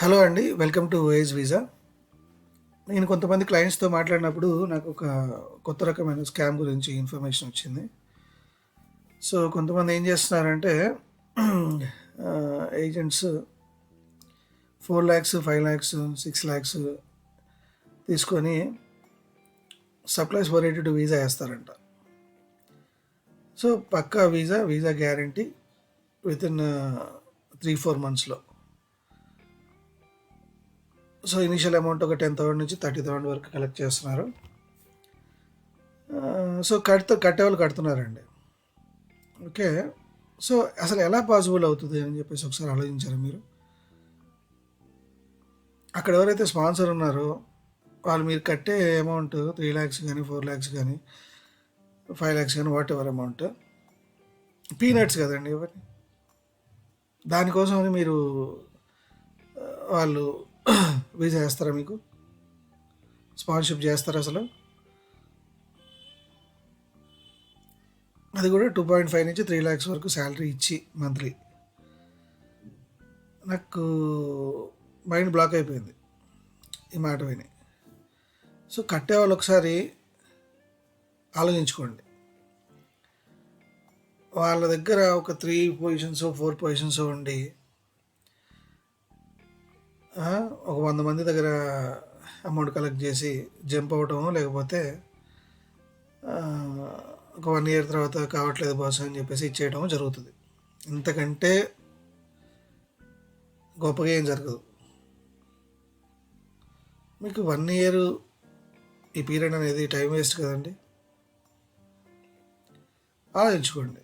Hello అండి. Welcome to OS visa. నేను కొంతమంది క్లయింట్స్‌తో మాట్లాడినప్పుడు నాకు ఒక కొత్త రకమైన స్కామ్ గురించి ఇన్ఫర్మేషన్ వచ్చింది. సో, కొంతమంది ఏం చేస్తున్నారంటే ఏజెంట్స్ 4,00,000, 5,00,000, 6,00,000 తీసుకొని సప్లైస్ ఓరియెంటెడ్ వీసా ఏస్తారంట. సో, పక్కా వీసా గ్యారంటీ వితిన్ 3-4 మంత్స్‌లో. సో, ఇనీషియల్ అమౌంట్ ఒక 10,000 నుంచి 30,000 వరకు కలెక్ట్ చేస్తున్నారు. సో, కట్టేవాళ్ళు కడుతున్నారండి. ఓకే. సో, అసలు ఎలా పాసిబుల్ అవుతది అని చెప్పేసి ఒకసారి ఆలోచించారా మీరు? అక్కడ ఎవరైతే స్పాన్సర్ ఉన్నారో వాళ్ళు మీరు కట్టే అమౌంట్ 3,00,000 గానీ, 4,00,000 గానీ, 5,00,000 గానీ వాటెవర్ అమౌంట్ పీనట్స్ కదండీ ఇవన్నీ. దానికోసమని మీరు వాళ్ళు వీసా ఏస్తారా మీకు? స్పాన్సర్‌షిప్ చేస్తారా అసలు? అది కూడా 2.5 నుంచి 3,00,000 వరకు శాలరీ ఇచ్చి మంత్లీ. నాకు మైండ్ బ్లాక్ అయిపోయింది ఈ మాట విని. సో, కట్టేవాళ్ళు ఒకసారి ఆలోచించుకోండి. వాళ్ళ దగ్గర ఒక 3 పొజిషన్స్, 4 పొజిషన్స్ ఉండి ఒక 100 మంది దగ్గర అమౌంట్ కలెక్ట్ చేసి జంప్ అవ్వటమో, లేకపోతే ఒక 1 ఇయర్ తర్వాత కావట్లేదు బాస్ అని చెప్పేసి ఇచ్చేయటమో జరుగుతుంది. ఇంతకంటే గొప్పగా ఏం జరగదు. మీకు 1 ఇయర్ ఈ పీరియడ్ అనేది టైం వేస్ట్ కదండి. ఆలోచించుకోండి.